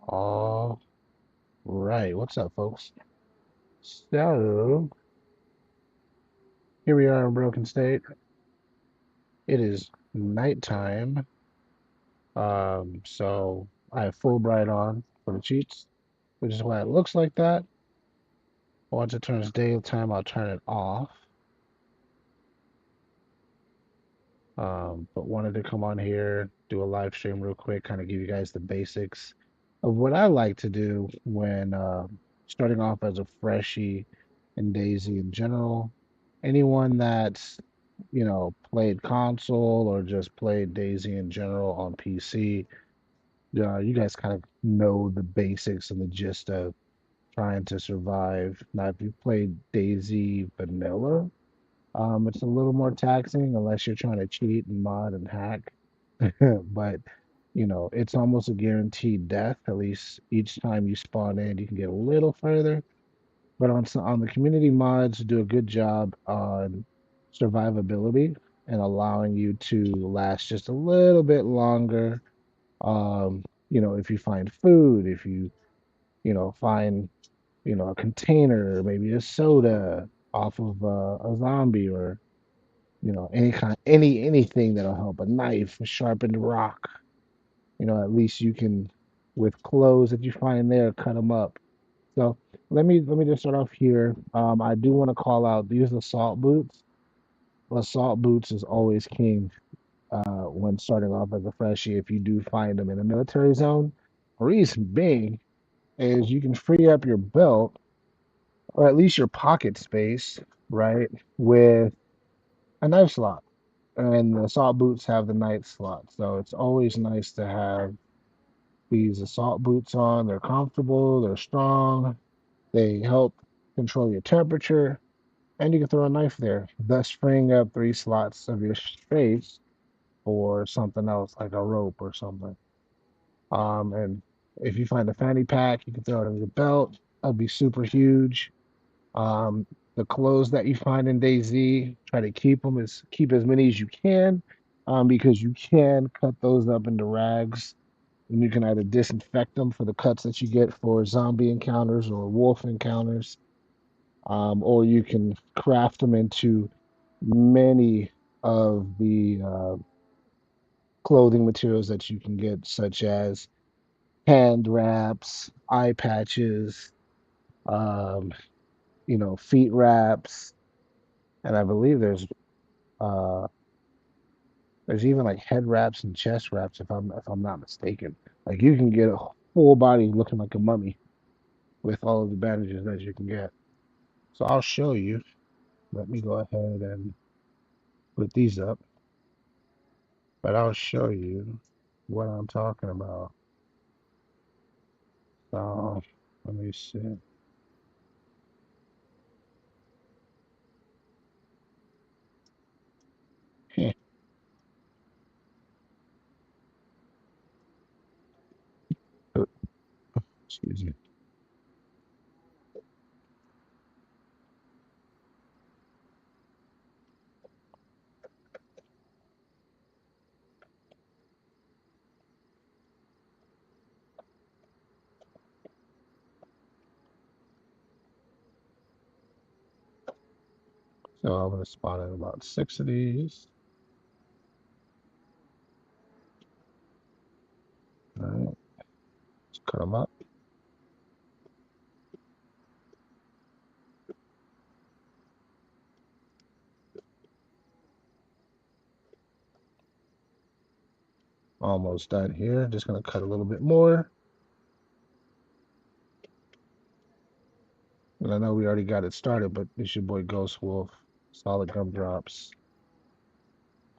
All right, what's up, folks? So here we are in Broken State. It is nighttime. So I have full bright on for the cheats, which is why it looks like that. Once it turns daytime, I'll turn it off. But wanted to come on here, do a live stream real quick, kind of give you guys the basics of what I like to do when starting off as a freshie in DayZ in general. Anyone that's, played console or just played DayZ in general on PC, you guys kind of know the basics and the gist of trying to survive. Now, if you've played DayZ vanilla, it's a little more taxing unless you're trying to cheat and mod and hack. But it's almost a guaranteed death. At least each time you spawn in, you can get a little further. But on the community mods, do a good job on survivability and allowing you to last just a little bit longer. If you find food, if you find a container, maybe a soda off of a zombie, or anything that'll help, a knife, a sharpened rock. At least you can, with clothes that you find there, cut them up. So let me just start off here. I do want to call out these assault boots. Assault boots is always king when starting off as a freshie. If you do find them in a military zone, reason being is you can free up your belt or at least your pocket space, right, with a knife slot. And the assault boots have the knife slot, so it's always nice to have these assault boots on. They're comfortable, they're strong, they help control your temperature, and you can throw a knife there, thus freeing up 3 slots of your space for something else like a rope or something. And if you find a fanny pack, you can throw it in your belt. That'd be super huge. Um, the clothes that you find in DayZ, try to keep as many as you can, because you can cut those up into rags, and you can either disinfect them for the cuts that you get for zombie encounters or wolf encounters, or you can craft them into many of the clothing materials that you can get, such as hand wraps, eye patches, um, feet wraps, and I believe uh, there's even like head wraps and chest wraps, if I'm not mistaken. Like you can get a full body looking like a mummy with all of the bandages that you can get. So I'll show you. Let me go ahead and put these up, but I'll show you what I'm talking about. So let me see. Oh, excuse me. So I'm going to spawn in about 6 of these. All right, let's cut them up. Almost done here. Just going to cut a little bit more. And I know we already got it started, but it's your boy Ghost Wolf, Solid Gumdrops,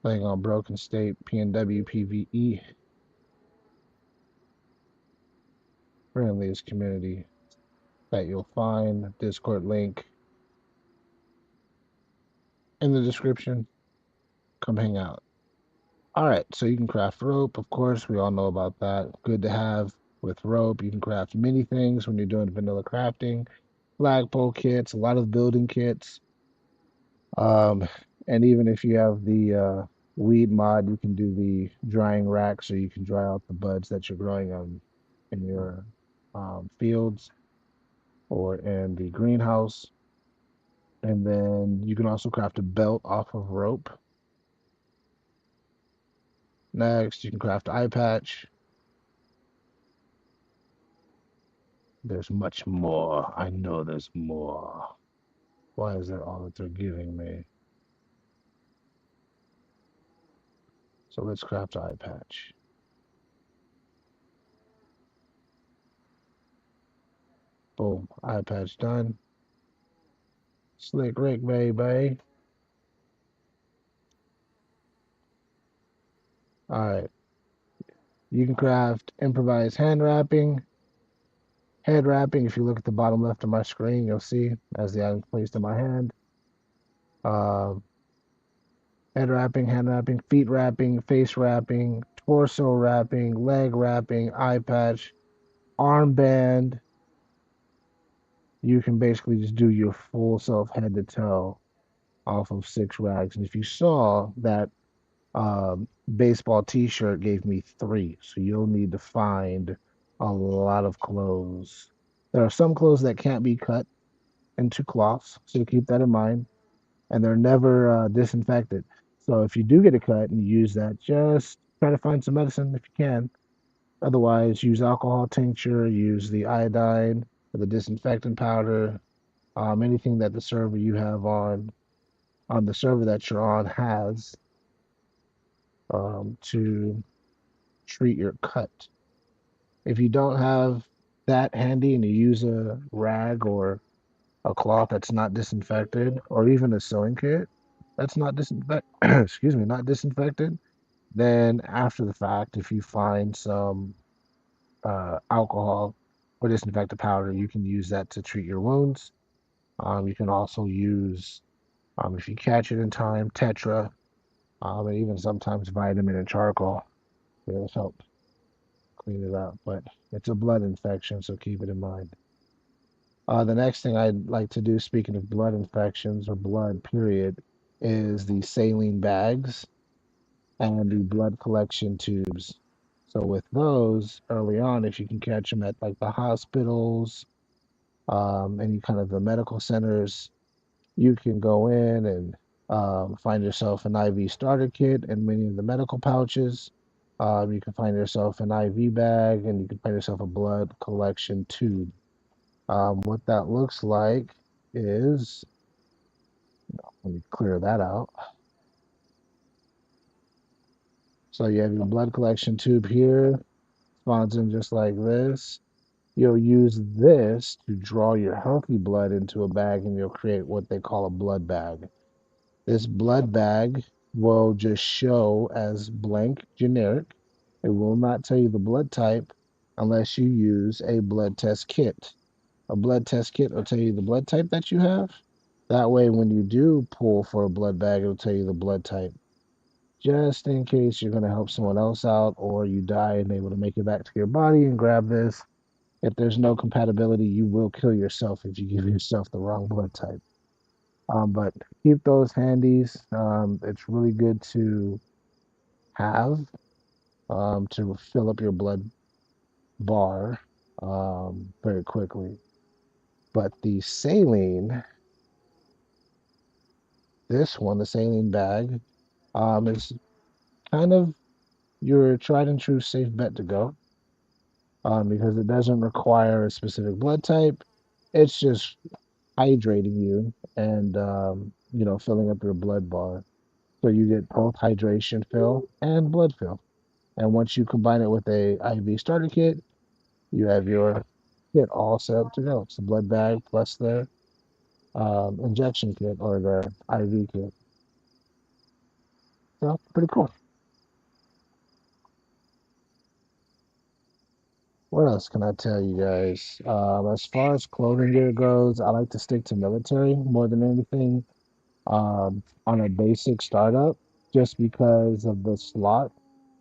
playing on Broken State, PNW, PVE, friendliest community that you'll find. Discord link in the description. Come hang out. All right, so you can craft rope, of course. We all know about that. Good to have with rope. You can craft many things when you're doing vanilla crafting. Flagpole kits, a lot of building kits. Um, and even if you have the weed mod, you can do the drying rack, so you can dry out the buds that you're growing in your fields or in the greenhouse. And then you can also craft a belt off of rope. Next, you can craft an eye patch. There's much more. I know there's more. Why is that all that they're giving me? So let's craft an eye patch. Boom, eye patch done. Slick Rick, baby. All right. You can craft improvised hand wrapping. Head wrapping, if you look at the bottom left of my screen, you'll see as the item placed in my hand. Uh, Head wrapping, hand wrapping, feet wrapping, face wrapping, torso wrapping, leg wrapping, eye patch, armband. You can basically just do your full self head to toe off of 6 rags. And if you saw that baseball t-shirt gave me 3, so you'll need to find a lot of clothes. There are some clothes that can't be cut into cloths, so keep that in mind. And they're never disinfected. So if you do get a cut and you use that, just try to find some medicine if you can. Otherwise, use alcohol tincture, use the iodine or the disinfectant powder, anything that the server you have on the server that you're on has to treat your cut. If you don't have that handy and you use a rag or a cloth that's not disinfected, or even a sewing kit that's not disinfected, excuse me, not disinfected, then after the fact, if you find some alcohol or disinfectant powder, you can use that to treat your wounds. You can also use, if you catch it in time, Tetra, and even sometimes vitamin and charcoal. It'll help clean it up, but it's a blood infection, so keep it in mind. The next thing I'd like to do, speaking of blood infections or blood, period, is the saline bags and the blood collection tubes. So with those, early on, if you can catch them at like the hospitals, any kind of the medical centers, you can go in and find yourself an IV starter kit and many of the medical pouches. You can find yourself an IV bag, and you can find yourself a blood collection tube. What that looks like is, let me clear that out. So you have your blood collection tube here, spawns in just like this. You'll use this to draw your healthy blood into a bag, and you'll create what they call a blood bag. This blood bag will just show as blank generic. It will not tell you the blood type unless you use a blood test kit. A blood test kit will tell you the blood type that you have. That way, when you do pull for a blood bag, it'll tell you the blood type. Just in case you're going to help someone else out or you die and able to make it back to your body and grab this. If there's no compatibility, you will kill yourself if you give yourself the wrong blood type. But keep those handies. It's really good to have to fill up your blood bar very quickly. But the saline, this one, the saline bag, is kind of your tried and true safe bet to go because it doesn't require a specific blood type. It's just hydrating you and filling up your blood bar. So you get both hydration fill and blood fill. And once you combine it with a IV starter kit, you have your kit all set up to go. It's the blood bag plus the injection kit or the IV kit. So pretty cool. What else can I tell you guys? As far as clothing gear goes, I like to stick to military more than anything on a basic startup just because of the slot.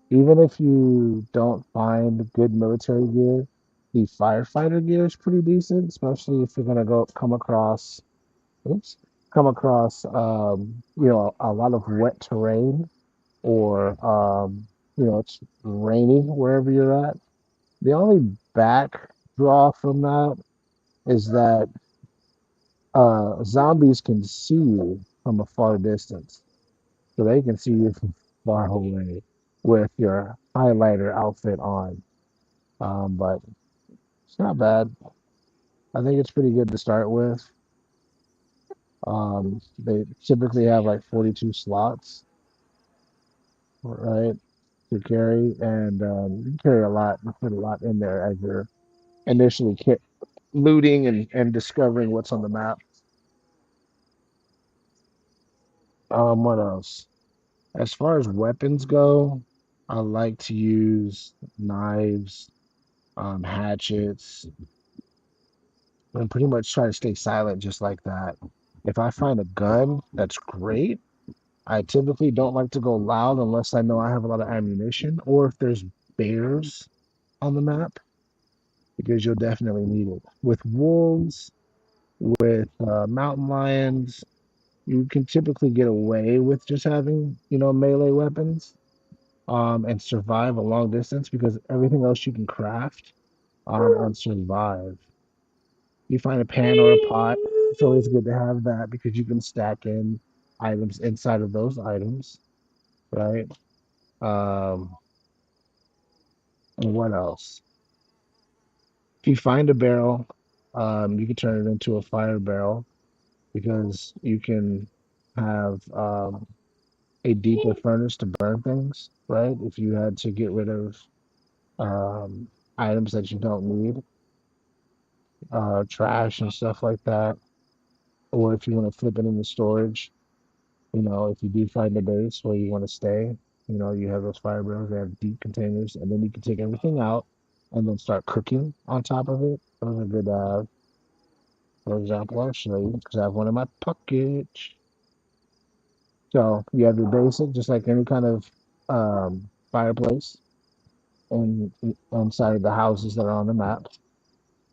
Even if you don't find good military gear, the firefighter gear is pretty decent, especially if you're gonna go come across, oops, come across, a lot of wet terrain. or it's rainy wherever you're at. The only back draw from that is that zombies can see you from a far distance, so they can see you from far away with your highlighter outfit on. But it's not bad. I think it's pretty good to start with. They typically have like 42 slots, right, to carry, and you can carry a lot, you put a lot in there as you're initially looting and discovering what's on the map. What else? As far as weapons go, I like to use knives, hatchets, and pretty much try to stay silent just like that. If I find a gun, that's great. I typically don't like to go loud unless I know I have a lot of ammunition or if there's bears on the map, because you'll definitely need it. With wolves, with mountain lions, you can typically get away with just having, melee weapons, and survive a long distance because everything else you can craft, and survive. You find a pan or a pot, it's always good to have that because you can stack in items inside of those items, right? Um, and what else? If you find a barrel, you can turn it into a fire barrel because you can have a deeper furnace to burn things, right? If you had to get rid of um, items that you don't need, trash and stuff like that, or if you want to flip it into storage, if you do find a base where you want to stay, you have those fire barrels, they have deep containers, and then you can take everything out and then start cooking on top of it. Those are good. For example, I'll show you because I have one in my pocket. So you have your basic, just like any kind of fireplace inside of the houses that are on the map,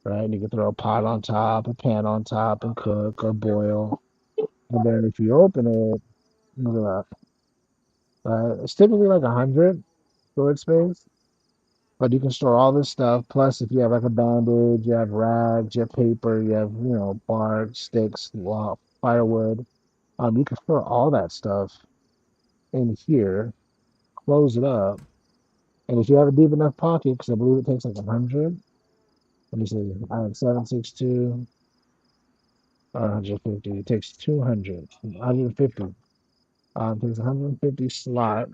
right? You can throw a pot on top, a pan on top, and cook or boil. And then if you open it, look at that. It's typically like 100 storage space, but you can store all this stuff. Plus, if you have like a bandage, you have rags, you have paper, you have bark, sticks, firewood. You can store all that stuff in here, close it up, and if you have a deep enough pocket, because I believe it takes like 100. Let me see. I have 762 or 150. It takes 200, 150. It takes 150 slot,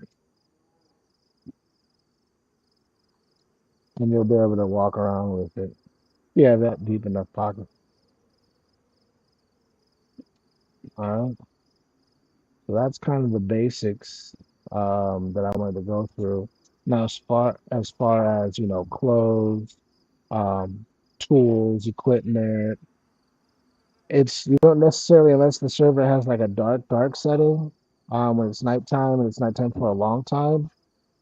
and you'll be able to walk around with it. Yeah, that deep enough pocket. All right. So that's kind of the basics that I wanted to go through. Now, as far as clothes, um, tools, equipment, you don't necessarily, unless the server has like a dark setting, when it's nighttime and it's nighttime for a long time,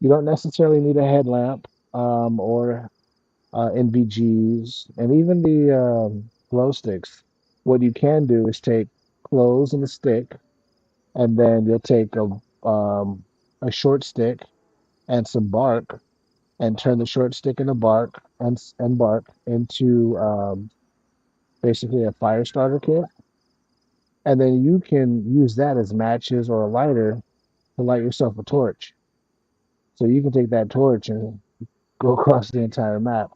you don't necessarily need a headlamp, or NVGs, and even the glow sticks. What you can do is take clothes and a stick, and then you'll take a short stick and some bark, and turn the short stick and the bark and bark into basically a fire starter kit, and then you can use that as matches or a lighter to light yourself a torch. So you can take that torch and go across the entire map.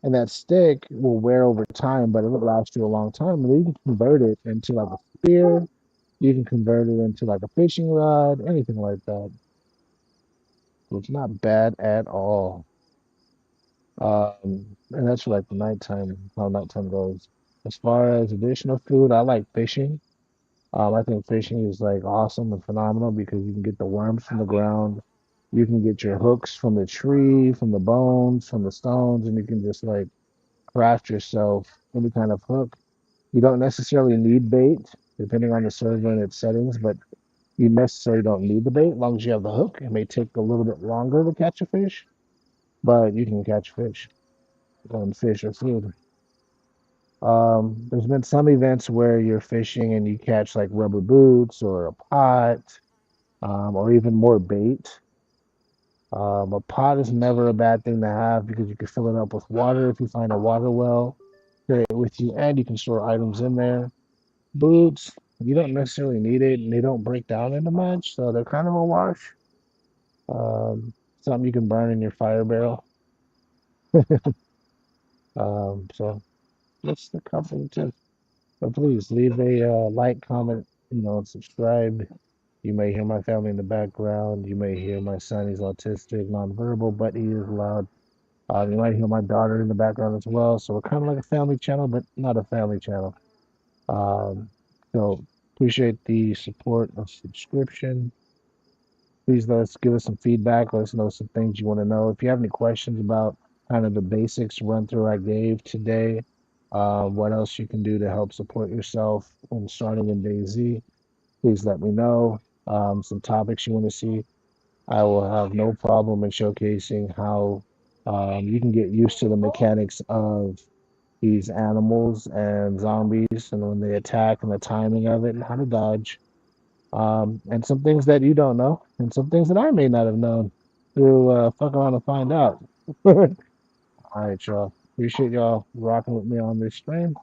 And that stick will wear over time, but it'll last you a long time. And then you can convert it into like a spear. You can convert it into like a fishing rod, anything like that. So it's not bad at all. And that's for like the nighttime, how nighttime goes. As far as additional food, I like fishing. I think fishing is like awesome and phenomenal because you can get the worms from the ground. You can get your hooks from the tree, from the bones, from the stones, and you can just like craft yourself any kind of hook. You don't necessarily need bait, depending on the server and its settings, but you necessarily don't need the bait as long as you have the hook. It may take a little bit longer to catch a fish, but you can catch fish, and fish are food. There's been some events where you're fishing and you catch like rubber boots or a pot, or even more bait. A pot is never a bad thing to have because you can fill it up with water if you find a water well, carry it with you, and you can store items in there. Boots, you don't necessarily need it, and they don't break down into much, so they're kind of a wash. Something you can burn in your fire barrel. So that's the couple of tips. But please leave a like, comment, and subscribe. You may hear my family in the background. You may hear my son. He's autistic, nonverbal, but he is loud. You might hear my daughter in the background as well. So we're kind of like a family channel, but not a family channel. So appreciate the support of subscription. Please give us some feedback. Let us know some things you want to know. If you have any questions about kind of the basics run through I gave today, what else you can do to help support yourself when starting in DayZ, please let me know. Some topics you want to see. I will have no problem in showcasing how you can get used to the mechanics of these animals and zombies and when they attack and the timing of it and how to dodge. And some things that you don't know, and some things that I may not have known. We'll fuck around and find out. All right, y'all. Appreciate y'all rocking with me on this stream.